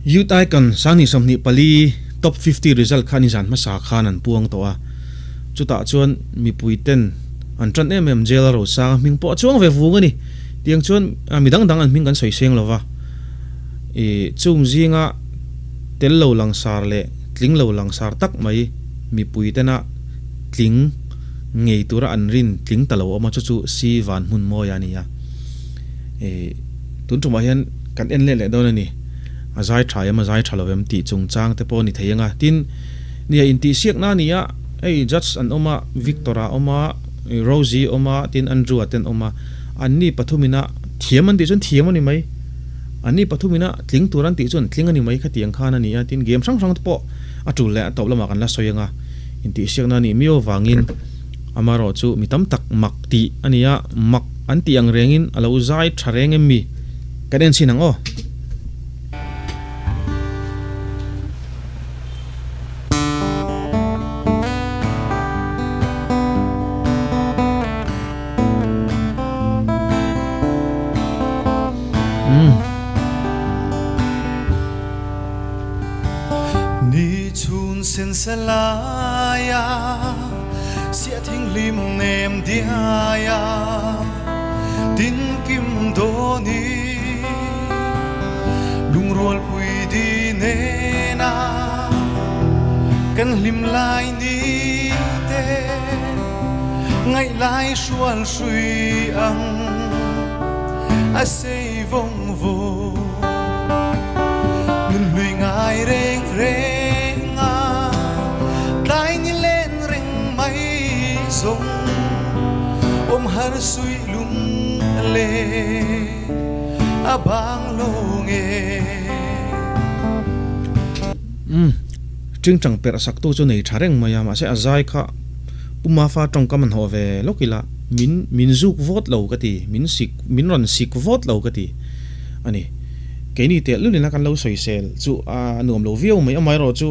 youth icon sani somni pali top 50 result khani jan ma sa khan an puang to a chuta chuan mi puiten an tran em jail ro sa ming po chuang ve vu ngani tiang chuan midang dang an ming kan soi seng lova e chung zinga tel lo lang sar le tling lo lang sar tak mai mi puitena tling ngei tura an rin tling talo ama chu si Vanhmunmawia ni ya e tun tuma hian kan en le don ani azai thai ama zai thalovem ti chung chang te po ni theianga tin nia in ti siak na nia ei judge an oma Victoria oma Rosie oma tin Andrew aten oma anni pathumina thiam an ti chun thiam ani mai anni pathumina tling turan ti chun tling ani mai khatiang khana nia tin game sang sang te po atul le top lama kan la soyanga in ti siak na ni mio wangin amaro chu mitam tak mak ti ania mak an ti ang rengin alo zai thareng emmi kaden sinang o ni chun sen salaya sia thing lim nem dia tin kim do ni lung rual pui di ne na kan lim lai ni te ngai lai sual sui ang a sei vong vo nun lui ngai reng reng a dai ni len reng mai zong om har sui lung le abang longe ching chang per sak tu chu nei thareng maya ma se azai kha puma fa tong kaman ho ve lokila min zuk vote lo ka ti min ron sik vote lo ka ti ani keini te lu na kan lo soi sel chu a nuam lo viau mai amai ro chu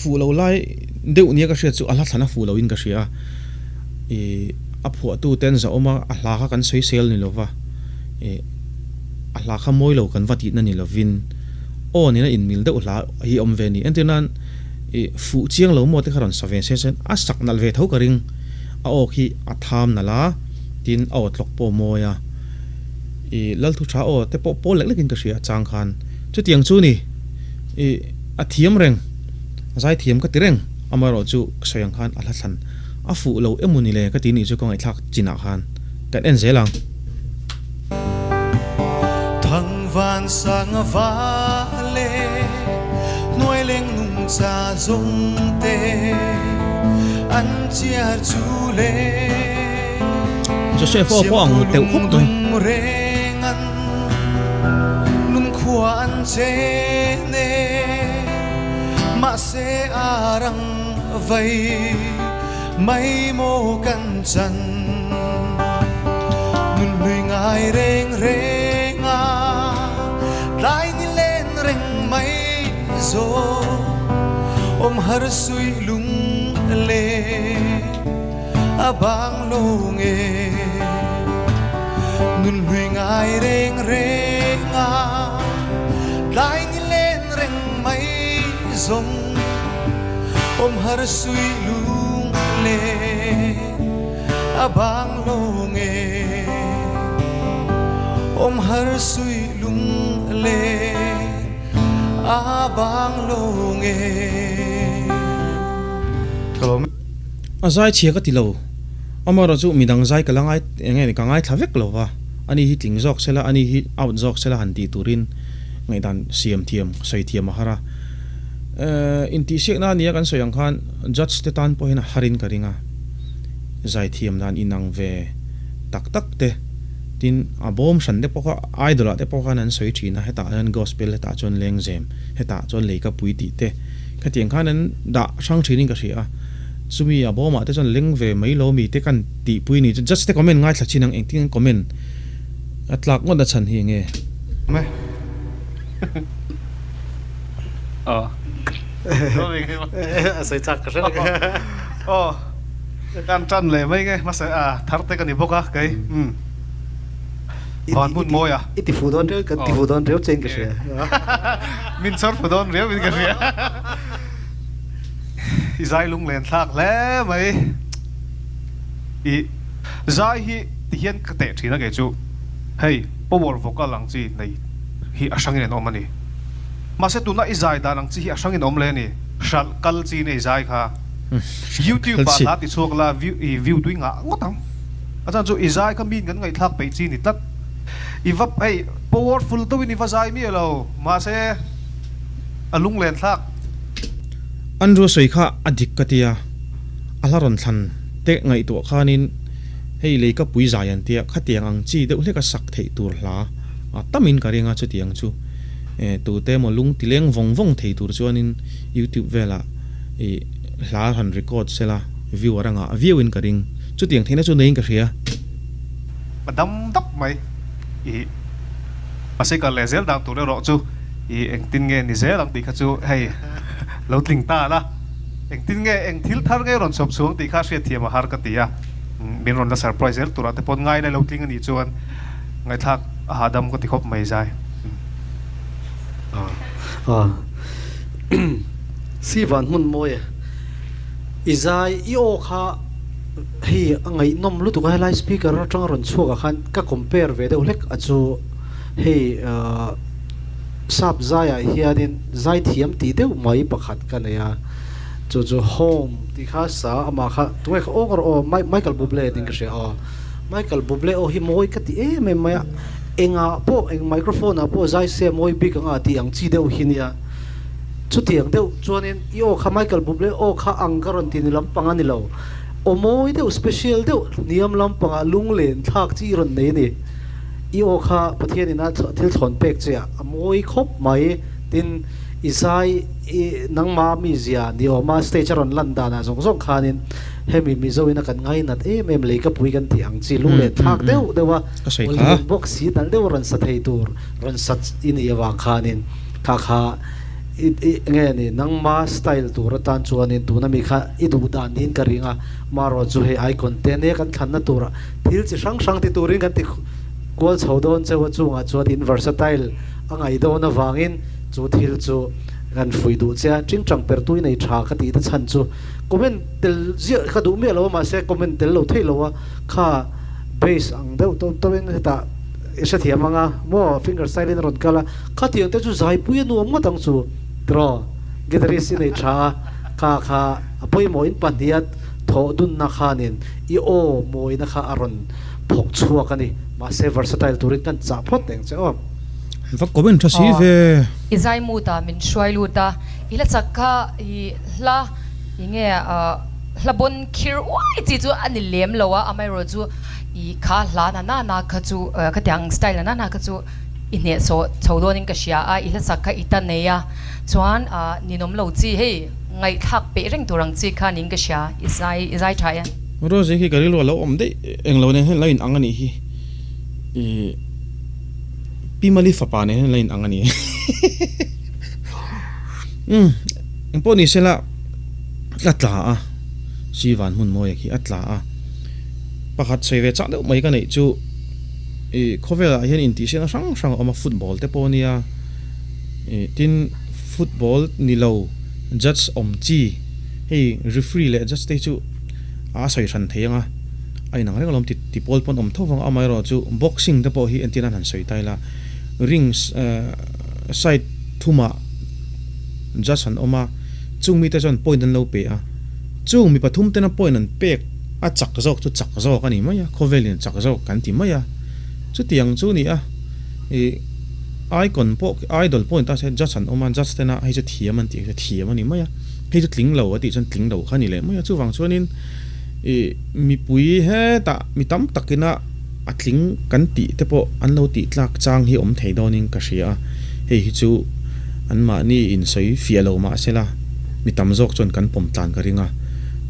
fu lo lai deu nia ka hria chu ala thana fu lo in ka hria e aphu tu ten za oma a hla kha kan soi sel ni lova e a hla kha moi lo kan vati na ni lovin o ni na in mil de hla hi om ve ni entinan e fu chiang lo mo te kharon saven sen a sak nal ve tho ka ring a o khi a tham na la tin a otlok po moya e lal thu tha o te po lek lekin ka hria chang khan chu tiang chu ni e a thiam reng zai thiam ka ti reng amaro chu sayang khan a hla thlan a fu lo emuni le ka ti ni chu ko ngai thak china khan kan en zelang thang van sang va le nuôi lên nung cha dung te an chia chu le Joseph po ang teu khúc thôi rengan nung khuan che ne ma se arang vai mai mo kan chan nun lui ngai reng renga lai ni len reng mai zo om har sui lung le abang longe nun lui ngai reng renga lai ni len reng mai zong om har sui lung le abang longe om har sui lung le abang longe azai chia ka ti lo amara chu midang zai ka langai nge ni ka ngai thavek lo wa ani hi ting jok sela ani hi out jok sela han ti turin ngai dan siam thiam soi thiam hara in ti sek na nia kan soyang khan judge te tan po hina harin karinga zai thiam dan inang ve tak tak te tin abom san de poka idol te poka nan soi thina heta an gospel heta chon leng jem heta chon leika pui ti te khatiang khan an da sang thinin ka ria sumi aboma te chon leng ve mai lo mi te kan ti pui ni just te comment ngai thachinang engting comment atlak ngon da chan hi nge me sai chak ka kan chan le mai nge ma sa thar te kan iboka kai Vanhmunmawia iti fu don re ka ti fu don re chen ka min sor pudon ria min ka ria izai lung len thak le mai I zai hi hian ka te thina ge chu hey power vocal lang chi nei hi asangin en omani mase tuna izai da lang chi hi asangin om le ni shal kal chi nei zai kha YouTube ba la ti chok la view tuing a ngotang ajan chu izai ka min gan ngai thak pe chi ni tat ivap hey powerful to ni vazai mi lo mase alung len thak anro soi kha adik katia alaron than te ngai to khanin hei le ka pui zayan tia khatiang ang chi de ule ka sak thei tur hla a tamin ka ringa chu tiang chu tu te mo lung tileng vong vong thei tur chuanin YouTube vela e hla han record sela view aranga view in ka ring chu tiang theina chu nei ka ria padam dap mai I ase ka lezel dang tu ro chu I eng tin nge ni zel ang ti kha chu hey lo tling ta la eng tin nge eng thil thar nge ron sop suang ti kha sia thiam har ka tia min ron la surprise el tura te pon ngai la lo tling ani chuan ngai thak hadam ko ti khop mai zai si Vanhmunmawia izai io kha hi angai nom lu tu ka live speaker atang ron chuka khan ka compare ve de lek achu hei sap zaya hianin zai thiam ti deuh mai pakhat ka neya chu home ti kha sa ama kha tuai kha or Michael Bublé ding ka sia Michael Bublé hi moi ka ti maya enga po eng microphone po zai se moi big anga ti ang chi deuh hinia chu tiang deuh chuanin io kha Michael Bublé kha angkaron ti ni lampang ani lo moi deuh special deuh niam lampanga lunglen thak chi ron nei ni io kha pathian ina thil thon pek chia moi khop mai tin izai nangma mi zia ni oma stage ron landa na zong khanin hemi mi zo ina kan ngai nat em le ka pui kan ti ang chi lu le thak deuh dewa box si dal deuh ron sa thei tur ron sat in yawa khanin kha nge ni nangma style tur tan chuanin tu na mi kha idu dan din ka ringa maro chu he ai content e kan than na tura thil chi sang ti turin kan ti kol chhodon chewa chunga chuatin versatile angai do na wangin chu thil chu kan fui du cha ching chang per tui nei tha ka ti ta chan chu comment tel zia kha du me lo ma se comment tel lo thei lo wa kha base ang deuh to ben ta isa thiamanga mo finger style in ron kala kha tiang te chu zai pui nu am tang chu draw guitarist in nei tha kha apoi mo in pandiat tho dun na khanin I moi na kha aron phok chua kani ma se versatile turin kan cha phot teng che va comment tha si ve izai mu ta min shwai lu ta ila chakka I hla inge hlabon khir wai chi chu ani lem lowa amai ro chu I kha hla na kha chu ka tyang style na kha chu ine so chhodon in ka sia a ila chakka ita neya chuan ninom lo chi he ngai thak pe reng turang chi kha ning ka sia izai thaya Rose hi gari lo om de eng lo ne line angani hi pimali fapa ne line angani imponi sela atla a si Vanhmunmawia ki atla a pakhat seive cha de mai ka nei chu khovela hian in ti sena sang oma football te ponia tin football ni lo judge om chi hey referee le judge te chu a sai ran theinga ai nang reng lom ti pol pon om thowang amai ro chu boxing te po hi antina han soi taila rings side thuma jasan oma chung mi ta jon point an lo pe a chung mi pathum te na point an pek a chak zok chu chak zok ani maya khovelin chak zok kan ti maya chu tiang chu ni a icon po idol point ta se jasan oma just te na hai chu thiam an ti thiam ani maya hei chu tling lo ati jon tling lo khani le maya chu wang chuanin mi pui he ta mi tam takina atling kan ti te po an lo ti tlak chang hi om thei donin ka ria hei hi chu an ma ni in soi fialo ma sela mi tam jok chon kan pom tlan ka ringa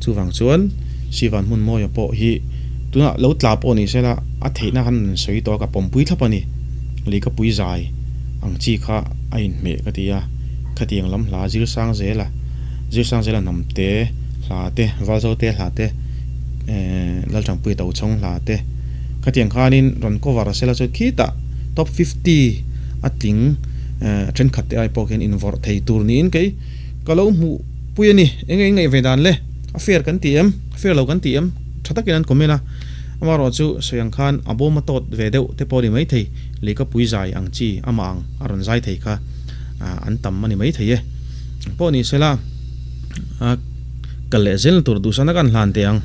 chu wang chuan si Vanhmunmawia po hi tuna lo tla po ni sela a theina han soi to ka pom pui thlapani le ka pui zai ang chi kha ain me ka tia khatiang lam hla zir sang zela namte hlate walzo te hlate lal chang pui to chong hlate khatiang khanin ron cover sela chu khita top 50 atling tren khat te ai poken invor thei tur ni in ke kalo mu puini engei ve dan le affair kan tiam affair lo kan tiam thatak in komena amaro chu soyang khan abo matot ve deu te pori mai thei leka pui zai ang chi ama ang aron zai thei kha an tam mani mai thei e poni sela kale zel tur du sana kan hlan te ang